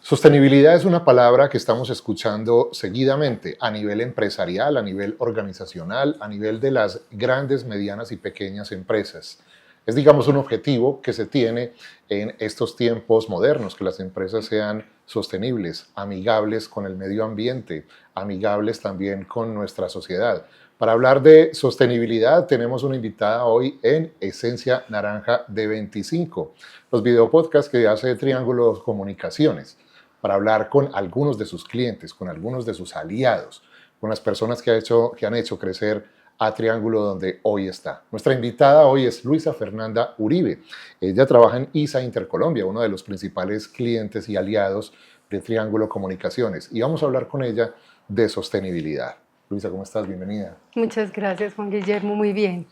Sostenibilidad es una palabra que estamos escuchando seguidamente a nivel empresarial, a nivel organizacional, a nivel de las grandes, medianas y pequeñas empresas. Es, digamos, un objetivo que se tiene en estos tiempos modernos, que las empresas sean sostenibles, amigables con el medio ambiente, amigables también con nuestra sociedad. Para hablar de sostenibilidad tenemos una invitada hoy en Esencia Naranja de 25, los videopodcasts que hace Triángulo Comunicaciones, para hablar con algunos de sus clientes, con algunos de sus aliados, con las personas que han hecho crecer a Triángulo donde hoy está. Nuestra invitada hoy es Luisa Fernanda Uribe. Ella trabaja en ISA Intercolombia, uno de los principales clientes y aliados de Triángulo Comunicaciones. Y vamos a hablar con ella de sostenibilidad. Luisa, ¿cómo estás? Bienvenida. Muchas gracias, Juan Guillermo. Muy bien.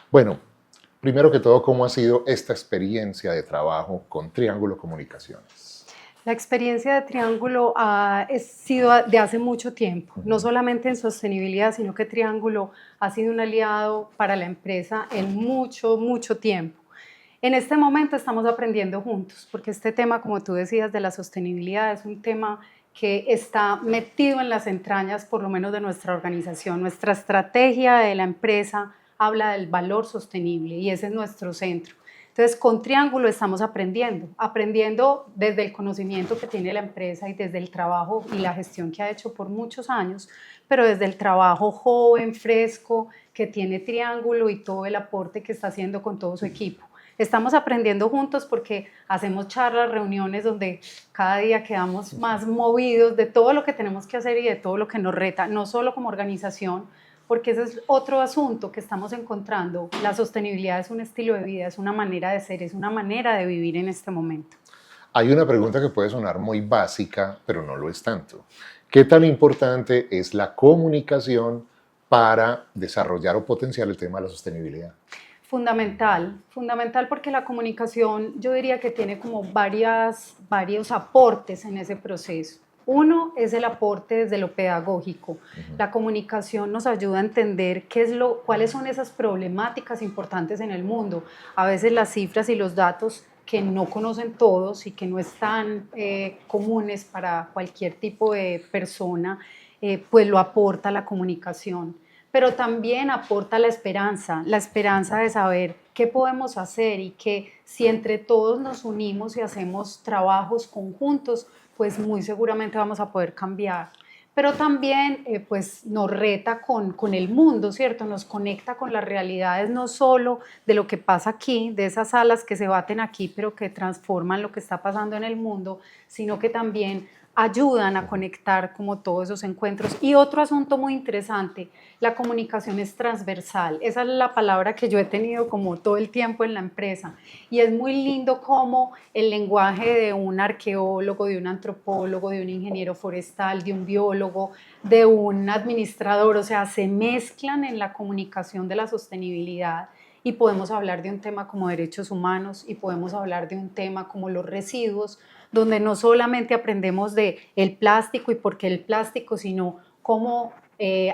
Bueno, primero que todo, ¿cómo ha sido esta experiencia de trabajo con Triángulo Comunicaciones? La experiencia de Triángulo ha sido de hace mucho tiempo, no solamente en sostenibilidad, sino que Triángulo ha sido un aliado para la empresa en mucho tiempo. En este momento estamos aprendiendo juntos, porque este tema, como tú decías, de la sostenibilidad es un tema que está metido en las entrañas, por lo menos de nuestra organización. Nuestra estrategia de la empresa habla del valor sostenible y ese es nuestro centro. Entonces, con Triángulo estamos aprendiendo desde el conocimiento que tiene la empresa y desde el trabajo y la gestión que ha hecho por muchos años, pero desde el trabajo joven, fresco, que tiene Triángulo y todo el aporte que está haciendo con todo su equipo. Estamos aprendiendo juntos porque hacemos charlas, reuniones donde cada día quedamos más movidos de todo lo que tenemos que hacer y de todo lo que nos reta, no solo como organización, porque ese es otro asunto que estamos encontrando. La sostenibilidad es un estilo de vida, es una manera de ser, es una manera de vivir en este momento. Hay una pregunta que puede sonar muy básica, pero no lo es tanto. ¿Qué tan importante es la comunicación para desarrollar o potenciar el tema de la sostenibilidad? Fundamental porque la comunicación yo diría que tiene como varios aportes en ese proceso. Uno es el aporte desde lo pedagógico. La comunicación nos ayuda a entender cuáles son esas problemáticas importantes en el mundo. A veces las cifras y los datos que no conocen todos y que no están comunes para cualquier tipo de persona, pues lo aporta la comunicación. Pero también aporta la esperanza de saber qué podemos hacer y que si entre todos nos unimos y hacemos trabajos conjuntos, pues muy seguramente vamos a poder cambiar. Pero también pues nos reta con el mundo, ¿cierto? Nos conecta con las realidades no solo de lo que pasa aquí, de esas alas que se baten aquí, pero que transforman lo que está pasando en el mundo, sino que también ayudan a conectar como todos esos encuentros. Y otro asunto muy interesante, la comunicación es transversal. Esa es la palabra que yo he tenido como todo el tiempo en la empresa. Y es muy lindo cómo el lenguaje de un arqueólogo, de un antropólogo, de un ingeniero forestal, de un biólogo, de un administrador, o sea, se mezclan en la comunicación de la sostenibilidad. Y podemos hablar de un tema como derechos humanos y podemos hablar de un tema como los residuos, donde no solamente aprendemos de el plástico y por qué el plástico, sino cómo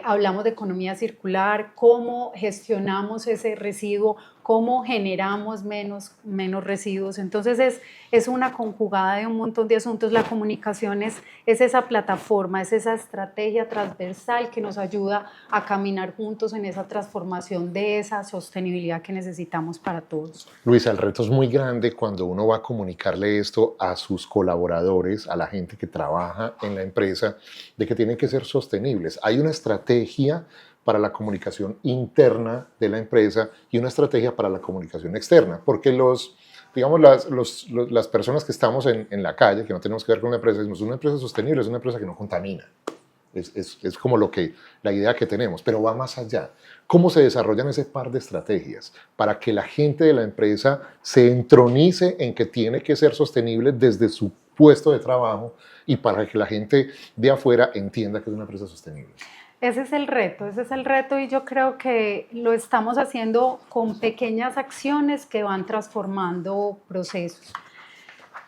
hablamos de economía circular, cómo gestionamos ese residuo, cómo generamos menos residuos. Entonces es una conjugada de un montón de asuntos. La comunicación es esa plataforma, es esa estrategia transversal que nos ayuda a caminar juntos en esa transformación de esa sostenibilidad que necesitamos para todos. Luisa, el reto es muy grande cuando uno va a comunicarle esto a sus colaboradores, a la gente que trabaja en la empresa, de que tienen que ser sostenibles. Hay una estrategia para la comunicación interna de la empresa y una estrategia para la comunicación externa, porque las personas que estamos en la calle, que no tenemos que ver con una empresa, decimos, una empresa sostenible es una empresa que no contamina. Es como la idea que tenemos, pero va más allá. ¿Cómo se desarrollan ese par de estrategias para que la gente de la empresa se entronice en que tiene que ser sostenible desde su puesto de trabajo y para que la gente de afuera entienda que es una empresa sostenible? Ese es el reto y yo creo que lo estamos haciendo con pequeñas acciones que van transformando procesos.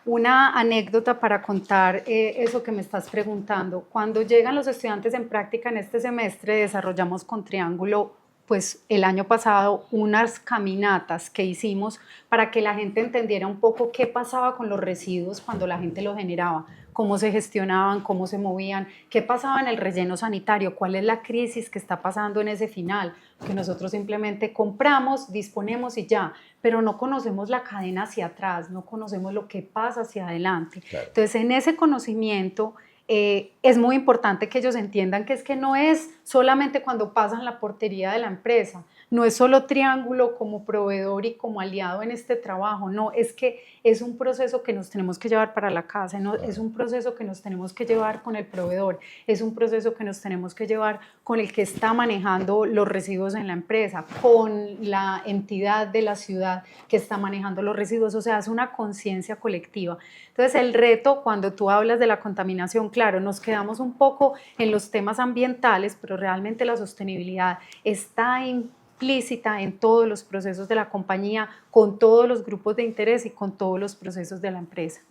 Una anécdota para contar eso que me estás preguntando. Cuando llegan los estudiantes en práctica en este semestre, desarrollamos con Triángulo pues el año pasado unas caminatas que hicimos para que la gente entendiera un poco qué pasaba con los residuos cuando la gente los generaba, cómo se gestionaban, cómo se movían, qué pasaba en el relleno sanitario, cuál es la crisis que está pasando en ese final, que nosotros simplemente compramos, disponemos y ya, pero no conocemos la cadena hacia atrás, no conocemos lo que pasa hacia adelante. Claro. Entonces, en ese conocimiento es muy importante que ellos entiendan que es que no es solamente cuando pasan la portería de la empresa, no es solo Triángulo como proveedor y como aliado en este trabajo, no, es que es un proceso que nos tenemos que llevar para la casa, no, es un proceso que nos tenemos que llevar con el proveedor, es un proceso que nos tenemos que llevar con el que está manejando los residuos en la empresa, con la entidad de la ciudad que está manejando los residuos, o sea, es una conciencia colectiva. Entonces, el reto, cuando tú hablas de la contaminación, claro, nos quedamos un poco en los temas ambientales, pero realmente la sostenibilidad está implícita en todos los procesos de la compañía, con todos los grupos de interés y con todos los procesos de la empresa.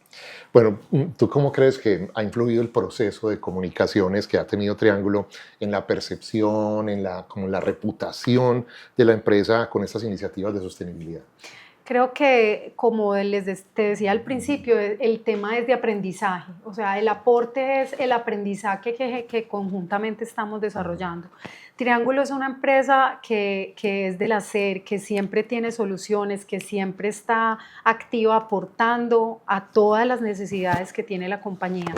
Bueno, ¿tú cómo crees que ha influido el proceso de comunicaciones que ha tenido Triángulo en la percepción, como la reputación de la empresa con estas iniciativas de sostenibilidad? Creo que, como te decía al principio, el tema es de aprendizaje, o sea, el aporte es el aprendizaje que conjuntamente estamos desarrollando. Triángulo es una empresa que es del hacer, que siempre tiene soluciones, que siempre está activa aportando a todas las necesidades que tiene la compañía.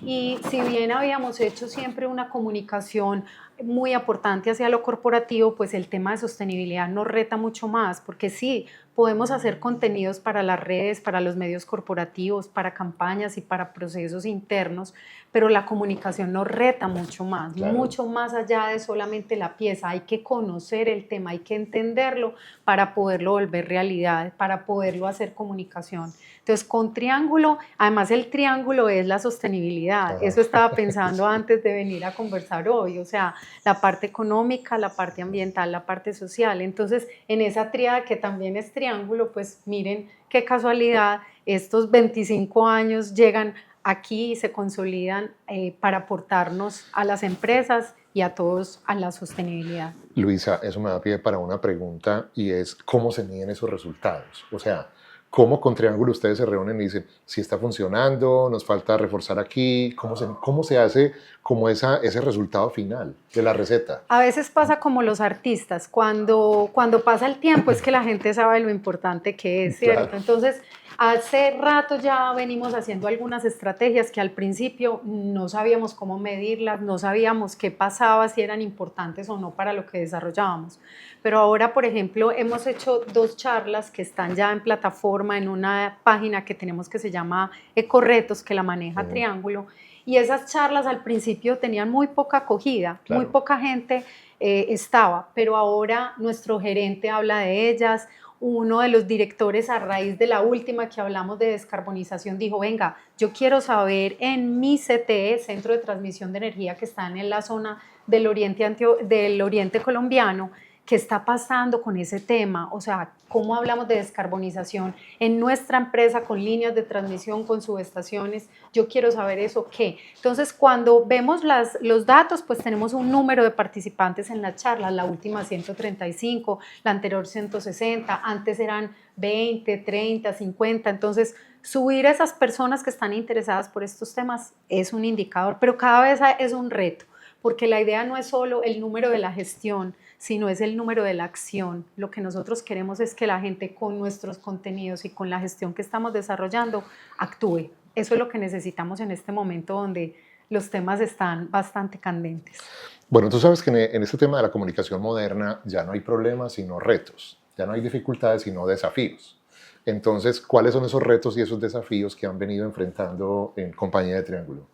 Y si bien habíamos hecho siempre una comunicación muy aportante hacia lo corporativo, pues el tema de sostenibilidad nos reta mucho más, porque sí, podemos hacer contenidos para las redes, para los medios corporativos, para campañas y para procesos internos, pero la comunicación nos reta mucho más, Claro. mucho más allá de solamente la pieza. Hay que conocer el tema, hay que entenderlo para poderlo volver realidad, para poderlo hacer comunicación. Entonces, con Triángulo, además el triángulo es la sostenibilidad. Eso estaba pensando antes de venir a conversar hoy, o sea, la parte económica, la parte ambiental, la parte social. Entonces, en esa tríada que también es Triángulo, pues miren qué casualidad, estos 25 años llegan aquí y se consolidan para aportarnos a las empresas y a todos a la sostenibilidad. Luisa, eso me da pie para una pregunta y es, ¿cómo se miden esos resultados? O sea, ¿cómo con Triángulo ustedes se reúnen y dicen, si está funcionando, nos falta reforzar aquí? ¿Cómo se hace como ese resultado final de la receta? A veces pasa como los artistas, cuando pasa el tiempo es que la gente sabe lo importante que es, ¿cierto? Claro. Entonces, hace rato ya venimos haciendo algunas estrategias que al principio no sabíamos cómo medirlas, no sabíamos qué pasaba, si eran importantes o no para lo que desarrollábamos. Pero ahora, por ejemplo, hemos hecho 2 charlas que están ya en plataforma, en una página que tenemos que se llama Ecoretos, que la maneja Triángulo. Y esas charlas al principio tenían muy poca acogida, Claro. muy poca gente estaba, pero ahora nuestro gerente habla de ellas. Uno de los directores, a raíz de la última que hablamos de descarbonización, dijo, venga, yo quiero saber en mi CTE, Centro de Transmisión de Energía, que está en la zona del oriente colombiano, qué está pasando con ese tema, o sea, cómo hablamos de descarbonización en nuestra empresa con líneas de transmisión, con subestaciones, yo quiero saber eso, ¿qué? Entonces, cuando vemos los datos, pues tenemos un número de participantes en la charla, la última 135, la anterior 160, antes eran 20, 30, 50, entonces subir a esas personas que están interesadas por estos temas es un indicador, pero cada vez es un reto, porque la idea no es solo el número de la gestión, sino es el número de la acción. Lo que nosotros queremos es que la gente con nuestros contenidos y con la gestión que estamos desarrollando actúe. Eso es lo que necesitamos en este momento donde los temas están bastante candentes. Bueno, tú sabes que en este tema de la comunicación moderna ya no hay problemas sino retos, ya no hay dificultades sino desafíos. Entonces, ¿cuáles son esos retos y esos desafíos que han venido enfrentando en compañía de Triángulo?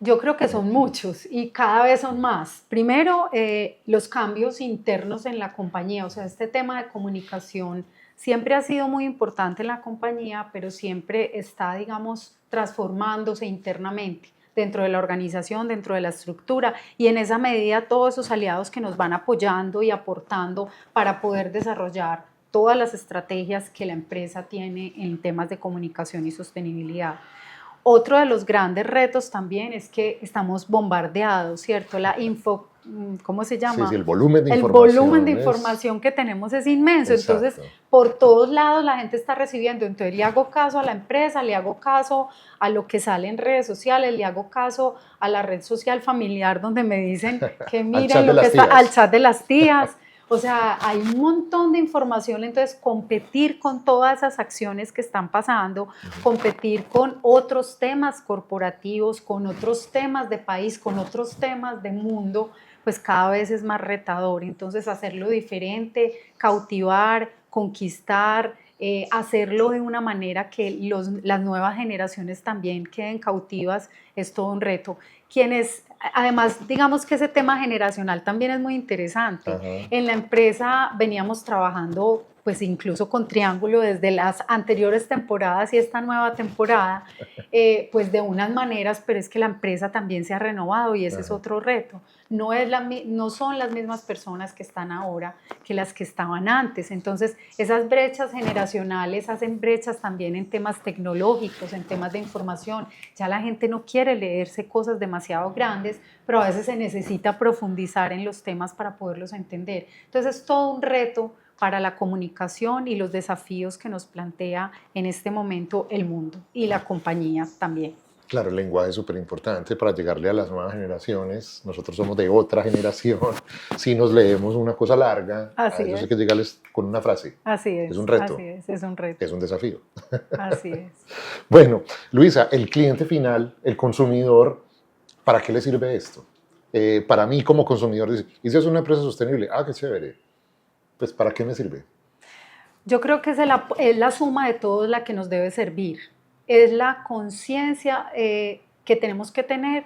Yo creo que son muchos y cada vez son más. Primero, los cambios internos en la compañía, o sea, este tema de comunicación siempre ha sido muy importante en la compañía, pero siempre está, digamos, transformándose internamente dentro de la organización, dentro de la estructura, y en esa medida todos esos aliados que nos van apoyando y aportando para poder desarrollar todas las estrategias que la empresa tiene en temas de comunicación y sostenibilidad. Otro de los grandes retos también es que estamos bombardeados, ¿cierto? ¿Cómo se llama? Sí, sí, el volumen de El información. volumen de información que tenemos es inmenso. Exacto. Entonces, por todos lados la gente está recibiendo. Entonces, le hago caso a la empresa, le hago caso a lo que sale en redes sociales, le hago caso a la red social familiar donde me dicen que miren lo que está al chat de las tías. O sea, hay un montón de información, entonces competir con todas esas acciones que están pasando, competir con otros temas corporativos, con otros temas de país, con otros temas de mundo, pues cada vez es más retador. Entonces hacerlo diferente, cautivar, conquistar, hacerlo de una manera que las nuevas generaciones también queden cautivas es todo un reto. Además, digamos que ese tema generacional también es muy interesante. Ajá. En la empresa veníamos trabajando pues incluso con Triángulo desde las anteriores temporadas y esta nueva temporada, pues de unas maneras, pero es que la empresa también se ha renovado y ese es otro reto. No son las mismas personas que están ahora que las que estaban antes. Entonces, esas brechas generacionales hacen brechas también en temas tecnológicos, en temas de información. Ya la gente no quiere leerse cosas demasiado grandes, pero a veces se necesita profundizar en los temas para poderlos entender. Entonces, es todo un reto para la comunicación y los desafíos que nos plantea en este momento el mundo y la compañía también. Claro, el lenguaje es súper importante para llegarle a las nuevas generaciones. Nosotros somos de otra generación. Si nos leemos una cosa larga, a ellos hay que llegarles con una frase. Así es. Es un reto. Así es un reto. Es un desafío. Así es. Bueno, Luisa, el cliente final, el consumidor, ¿para qué le sirve esto? Para mí como consumidor, dice, ¿y si es una empresa sostenible? Ah, qué chévere. Pues, ¿para qué me sirve? Yo creo que es la suma de todo la que nos debe servir. Es la conciencia que tenemos que tener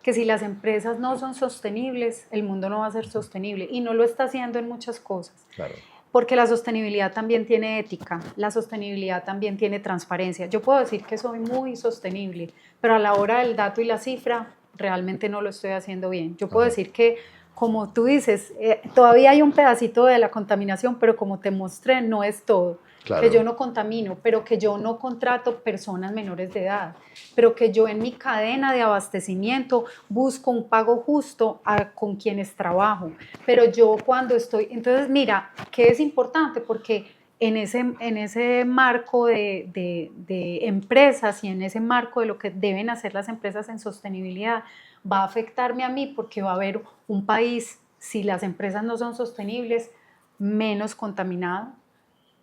que si las empresas no son sostenibles, el mundo no va a ser sostenible y no lo está haciendo en muchas cosas. Claro. Porque la sostenibilidad también tiene ética, la sostenibilidad también tiene transparencia. Yo puedo decir que soy muy sostenible, pero a la hora del dato y la cifra realmente no lo estoy haciendo bien. Yo puedo decir que, como tú dices, todavía hay un pedacito de la contaminación, pero como te mostré, no es todo. Claro. Que yo no contamino, pero que yo no contrato personas menores de edad, pero que yo en mi cadena de abastecimiento busco un pago justo con quienes trabajo. Pero yo cuando estoy, entonces mira, que es importante porque en ese marco de empresas y en ese marco de lo que deben hacer las empresas en sostenibilidad, va a afectarme a mí porque va a haber un país, si las empresas no son sostenibles, menos contaminado,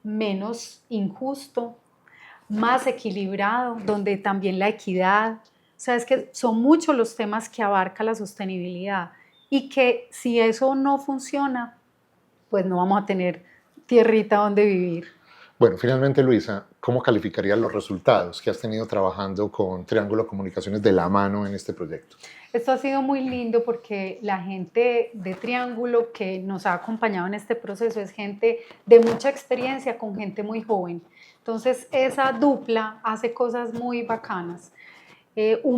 menos injusto, más equilibrado, donde también la equidad, o sea, es que son muchos los temas que abarca la sostenibilidad y que si eso no funciona, pues no vamos a tener tierrita donde vivir. Bueno, finalmente, Luisa, ¿cómo calificarías los resultados que has tenido trabajando con Triángulo Comunicaciones de la mano en este proyecto? Esto ha sido muy lindo porque la gente de Triángulo que nos ha acompañado en este proceso es gente de mucha experiencia con gente muy joven. Entonces, esa dupla hace cosas muy bacanas.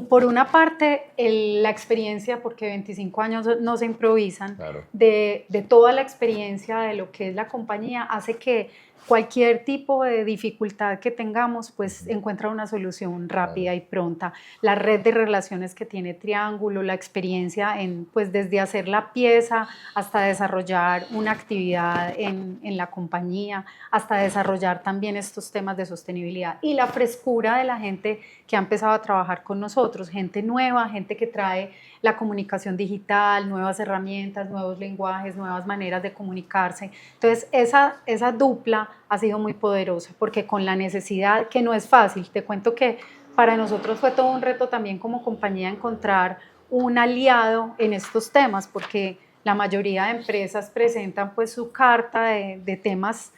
Por una parte, la experiencia, porque 25 años no se improvisan, claro. de toda la experiencia de lo que es la compañía, hace que cualquier tipo de dificultad que tengamos, pues encuentra una solución rápida y pronta. La red de relaciones que tiene Triángulo, la experiencia pues desde hacer la pieza hasta desarrollar una actividad en la compañía, hasta desarrollar también estos temas de sostenibilidad y la frescura de la gente que ha empezado a trabajar con nosotros, gente nueva, gente que trae la comunicación digital, nuevas herramientas, nuevos lenguajes, nuevas maneras de comunicarse. Entonces, esa dupla ha sido muy poderosa, porque con la necesidad, que no es fácil, te cuento que para nosotros fue todo un reto también como compañía encontrar un aliado en estos temas, porque la mayoría de empresas presentan pues su carta de temas,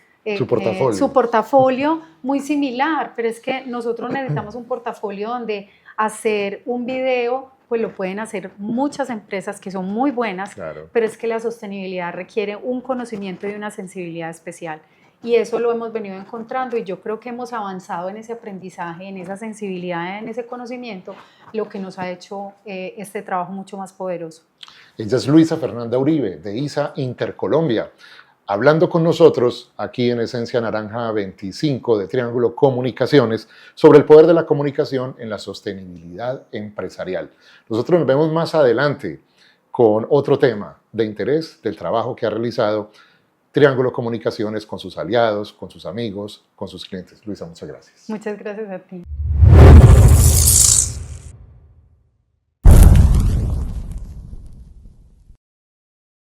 su portafolio muy similar, pero es que nosotros necesitamos un portafolio donde hacer un video pues lo pueden hacer muchas empresas que son muy buenas, claro. Pero es que la sostenibilidad requiere un conocimiento y una sensibilidad especial. Y eso lo hemos venido encontrando y yo creo que hemos avanzado en ese aprendizaje, en esa sensibilidad, en ese conocimiento, lo que nos ha hecho este trabajo mucho más poderoso. Ella es Luisa Fernanda Uribe, de ISA Intercolombia. hablando con nosotros aquí en Esencia Naranja 25 de Triángulo Comunicaciones sobre el poder de la comunicación en la sostenibilidad empresarial. Nosotros nos vemos más adelante con otro tema de interés del trabajo que ha realizado Triángulo Comunicaciones con sus aliados, con sus amigos, con sus clientes. Luisa, muchas gracias. Muchas gracias a ti.